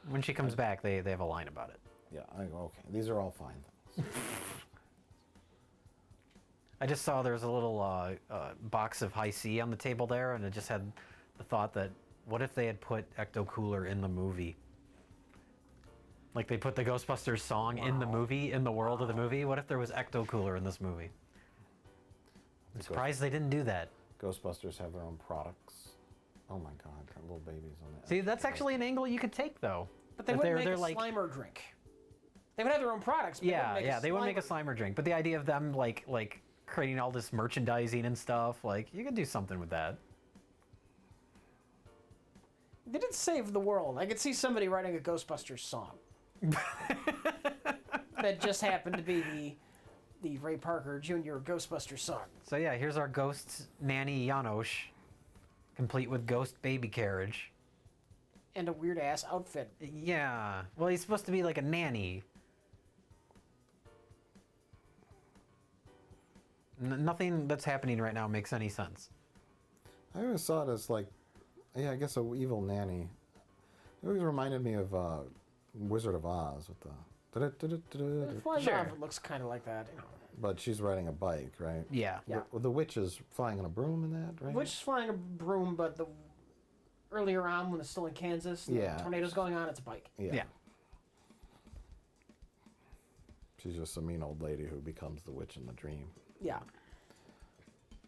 When she comes back, they have a line about it. Yeah, okay. These are all fine things. I just saw there was a little box of High C on the table there, and it just had the thought that, what if they had put Ecto Cooler in the movie? Like they put the Ghostbusters song in the movie, in the world of the movie? What if there was Ecto Cooler in this movie? I'm surprised they didn't do that. Ghostbusters have their own products. Oh my god, got little babies on that. See, that's actually an angle you could take, though. But they wouldn't make a Slimer drink. They would have their own products. But They wouldn't make a Slimer drink. But the idea of them, like creating all this merchandising and stuff, like, you could do something with that. They did save the world. I could see somebody writing a Ghostbusters song. That just happened to be the Ray Parker Jr. Ghostbusters song. So yeah, here's our ghost nanny Janosch, complete with ghost baby carriage. And a weird-ass outfit. Yeah. Well, he's supposed to be like a nanny. Nothing that's happening right now makes any sense. I always saw it as like, yeah, I guess a evil nanny. It always reminded me of Wizard of Oz with the. Flying Sure. off, it looks kind of like that. You know. But she's riding a bike, right? Yeah. Yeah. The witch is flying on a broom in that, right? Witch is flying a broom, but earlier on when it's still in Kansas, and Yeah. the tornado's going on, it's a bike. Yeah. She's just a mean old lady who becomes the witch in the dream. Yeah.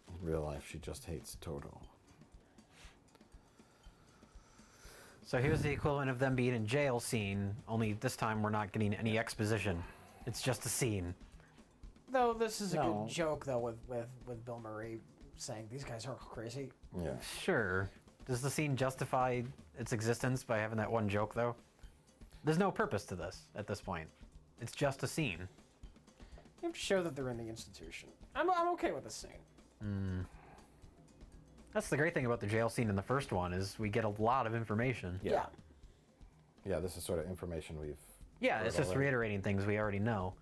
In real life, she just hates Toto. So here's the equivalent of them being in jail scene, only this time we're not getting any exposition. It's just a scene. Though this is a No. good joke, though, with Bill Murray saying these guys are crazy. Yeah. Sure. Does the scene justify its existence by having that one joke, though? There's no purpose to this at this point. It's just a scene. You have to show that they're in the institution. I'm okay with this scene. That's the great thing about the jail scene in the first one, is we get a lot of information. Yeah. Yeah, this is sort of information we've. Yeah, heard it's just already. reiterating things we already know.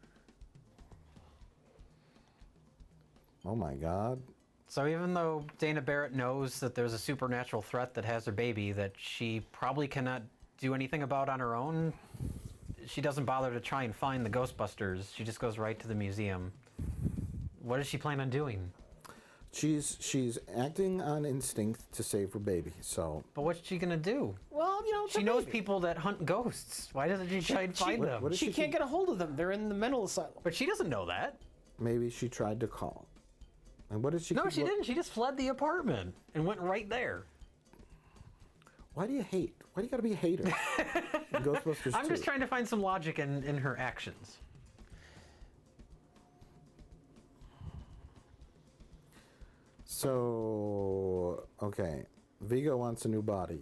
Oh my god. So even though Dana Barrett knows that there's a supernatural threat that has her baby that she probably cannot do anything about on her own, she doesn't bother to try and find the Ghostbusters. She just goes right to the museum. What does she plan on doing? She's acting on instinct to save her baby, so. But what's she gonna do? Well, you know, it's She a knows baby. people that hunt ghosts. Why doesn't she try and find them? what is She she can't get a hold of them. They're in the mental asylum. But she doesn't know that. Maybe she tried to call. And what did she No, keep she didn't. She just fled the apartment and went right there. Why do you hate? Why do you gotta be a hater? In Ghostbusters I'm 2. just trying to find some logic in her actions. So, okay. Vigo wants a new body.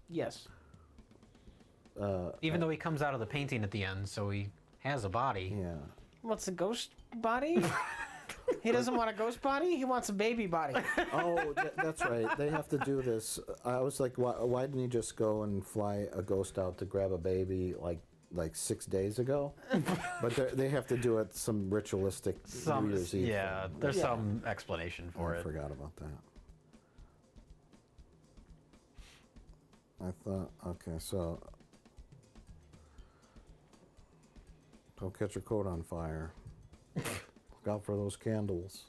Yes. Even though he comes out of the painting at the end, so he has a body. Yeah. What's a ghost body? He doesn't want a ghost body. He wants a baby body. Oh, that's right. They have to do this. I was like, why didn't he just go and fly a ghost out to grab a baby like 6 days ago? But they have to do it some ritualistic New Year's Eve yeah, thing. there's Yeah. some explanation for I it. forgot about that. I thought, okay, so don't catch your coat on fire. Look out for those candles.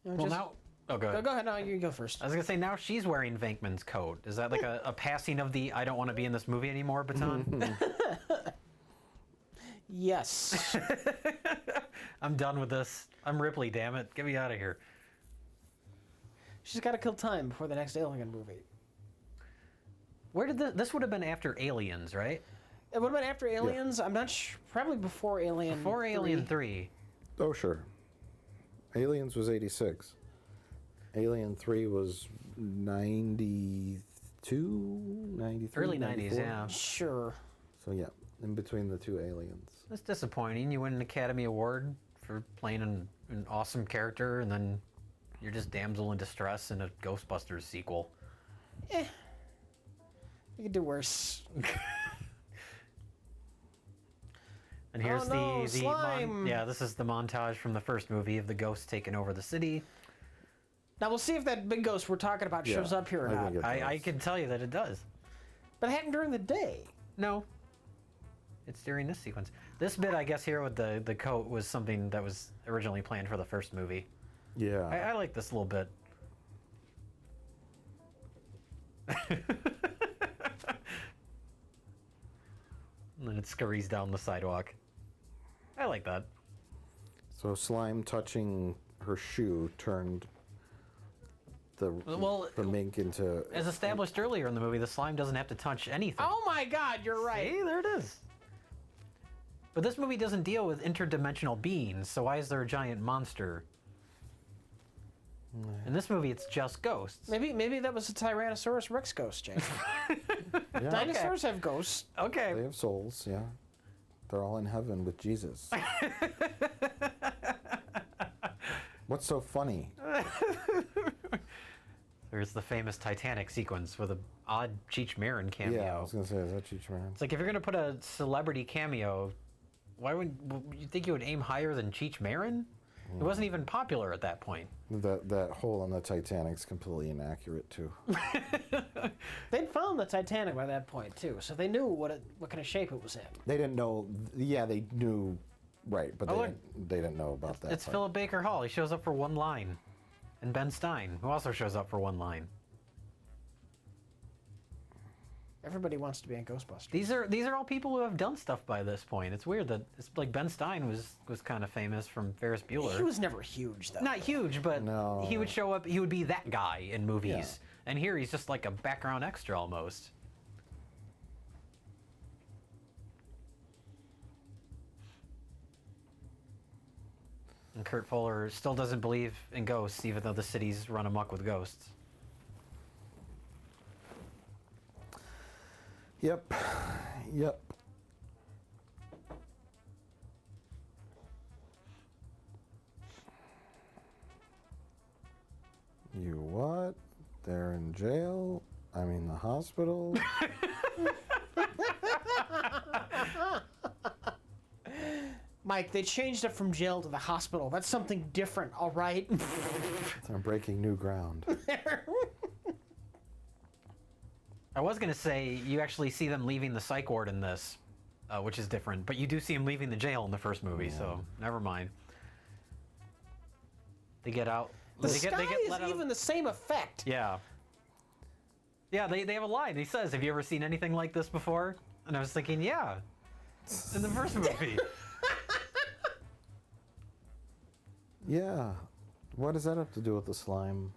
Well, now. Oh, go ahead. Go ahead. No, you go first. I was gonna say now she's wearing Venkman's coat. Is that like a passing of the "I don't want to be in this movie anymore" baton? Yes. I'm done with this. I'm Ripley. Damn it, get me out of here. She's got to kill time before the next Alien movie. Where did this would have been after Aliens, right? It would have been after Aliens. I'm not sure. Probably before Alien. Before Alien 3. Oh, sure. Aliens was 86. Alien 3 was 92, 93, Early 90s, 94. yeah. Sure. So, yeah, in between the two Aliens. That's disappointing. You win an Academy Award for playing an awesome character, and then you're just damsel in distress in a Ghostbusters sequel. You could do worse. And here's Oh, no, slime. yeah, this is the montage from the first movie of the ghosts taking over the city. Now we'll see if that big ghost we're talking about Yeah, shows up here or I not. think it I does. can tell you that it does. But it happened during the day. No. It's during this sequence. This bit, I guess, here with the coat was something that was originally planned for the first movie. Yeah. I like this little bit. And then it scurries down the sidewalk. I like that. So slime touching her shoe turned Well, the mink into. as established earlier in the movie, the slime doesn't have to touch anything. Oh my God, you're right. See, there it is. But this movie doesn't deal with interdimensional beings, so why is there a giant monster? In this movie, it's just ghosts. Maybe that was a Tyrannosaurus Rex ghost, Jake. Yeah, Dinosaurs have ghosts. Okay. they have souls. Yeah, they're all in heaven with Jesus. What's so funny? There's the famous Titanic sequence with an odd Cheech Marin cameo. Yeah, I was gonna say, is that Cheech Marin? It's like if you're gonna put a celebrity cameo, why would you think you would aim higher than Cheech Marin? It wasn't even popular at that point. That hole on the Titanic's completely inaccurate too. They'd found the Titanic by that point too, so they knew what kind of shape it was in. They didn't know. Yeah, they knew, right? But Oh, look. they didn't know about that. It's part. Philip Baker Hall. He shows up for one line, and Ben Stein, who also shows up for one line. Everybody wants to be in Ghostbusters. These are all people who have done stuff by this point. It's weird that it's like Ben Stein was kind of famous from Ferris Bueller. He was never huge though. Not huge, but No. he would show up. He would be that guy in movies, Yeah. and here he's just like a background extra almost. And Kurt Fuller still doesn't believe in ghosts, even though the city's run amok with ghosts. Yep. Yep. You what? They're in jail? I mean, the hospital? Mike, they changed it from jail to the hospital. That's something different, all right? They're breaking new ground. I was gonna say you actually see them leaving the psych ward in this, which is different, but you do see them leaving the jail in the first movie, so never mind. They get out. The they sky get is let out of- even the same effect. Yeah. Yeah, they have a line. He says, "Have you ever seen anything like this before?" And I was thinking, yeah, in the first movie. Yeah. What does that have to do with the slime?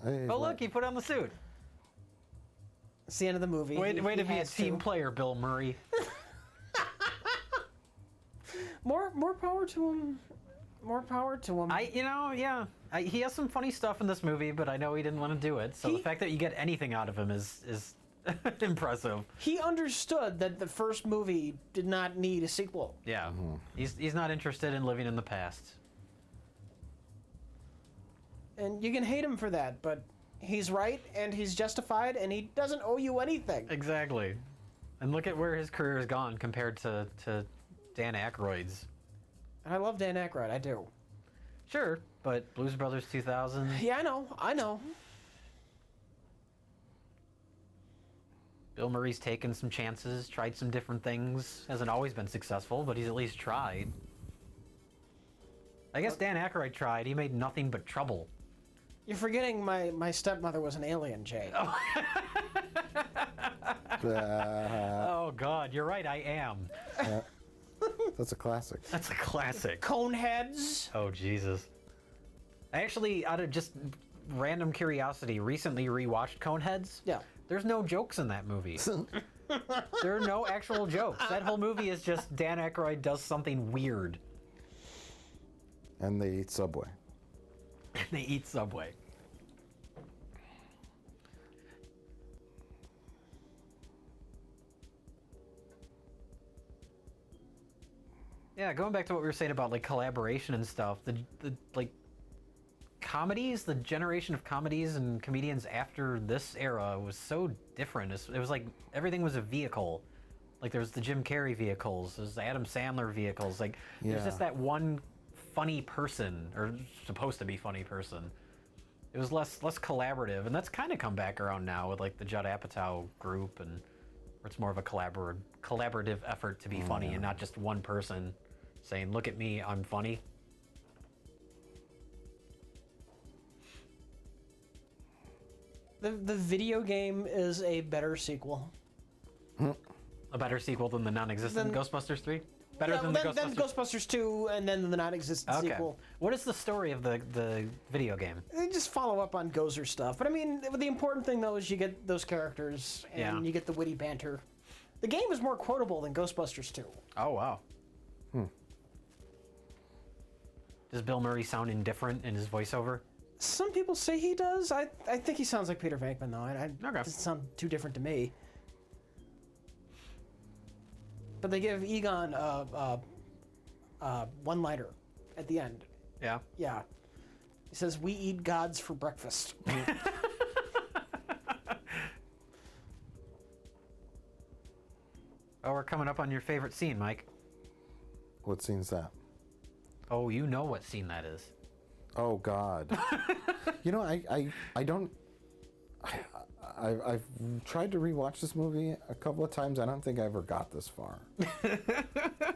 Hey, Oh look, he put on the suit. It's the end of the movie. Way He to be a has team player, Bill Murray. More power to him. More power to him. He has some funny stuff in this movie, but I know he didn't want to do it. So He- the fact that you get anything out of him is impressive. He understood that the first movie did not need a sequel. Yeah, he's not interested in living in the past. And you can hate him for that, but he's right and he's justified and he doesn't owe you anything. Exactly. And look at where his career has gone compared to Dan Aykroyd's. And I love Dan Aykroyd, I do. Sure, but Blues Brothers 2000. Yeah, I know. Bill Murray's taken some chances, tried some different things. Hasn't always been successful, but he's at least tried. I guess Dan Aykroyd tried. He made nothing but trouble. You're forgetting my stepmother was an alien, Jay. Oh God, you're right. I am. That's a classic. That's a classic. Coneheads. Oh Jesus. I actually, out of just random curiosity, recently rewatched Coneheads. Yeah. There's no jokes in that movie. There are no actual jokes. That whole movie is just Dan Aykroyd does something weird. And they eat Subway. And they eat Subway. Yeah, going back to what we were saying about like collaboration and stuff, the like comedies, the generation of comedies and comedians after this era was so different. It was like everything was a vehicle. Like there's the Jim Carrey vehicles, there's the Adam Sandler vehicles. Like there's just Yeah. that one funny person, or supposed to be funny person. It was less collaborative, and that's kind of come back around now with like the Judd Apatow group, and where it's more of a collaborative effort to be funny and not just one person saying, "Look at me, I'm funny." The video game is a better sequel. A better sequel than the non-existent Than- Ghostbusters 3? Better Yeah, than then, the then Ghostbusters? Ghostbusters 2, and then the non-existent Okay. sequel. What is the story of the video game? They just follow up on Gozer stuff. But I mean, the important thing though is you get those characters and Yeah. you get the witty banter. The game is more quotable than Ghostbusters 2. Oh, wow. Does Bill Murray sound indifferent in his voiceover? Some people say he does. I think he sounds like Peter Venkman though. It Okay. doesn't sound too different to me. But they give Egon a one-liner at the end. Yeah. Yeah. He says, "We eat gods for breakfast." Oh, we're coming up on your favorite scene, Mike. What scene's that? Oh, you know what scene that is. Oh God. You know, I don't. I've tried to rewatch this movie a couple of times. I don't think I ever got this far.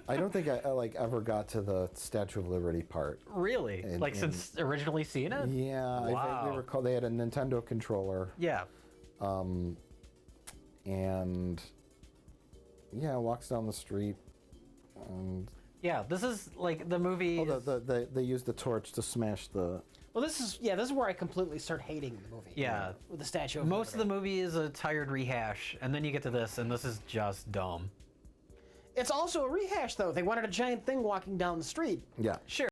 I don't think I like ever got to the Statue of Liberty part. Really? Like since originally seeing it? Yeah, I Wow. vaguely recall they had a Nintendo controller, Yeah. and yeah, walks down the street, and Yeah, this is like the movie. they used the torch to smash the. Well, this is where I completely start hating the movie. Yeah. With the Statue of Most of the Liberty. movie is a tired rehash, and then you get to this, and this is just dumb. It's also a rehash though. They wanted a giant thing walking down the street. Yeah. Sure.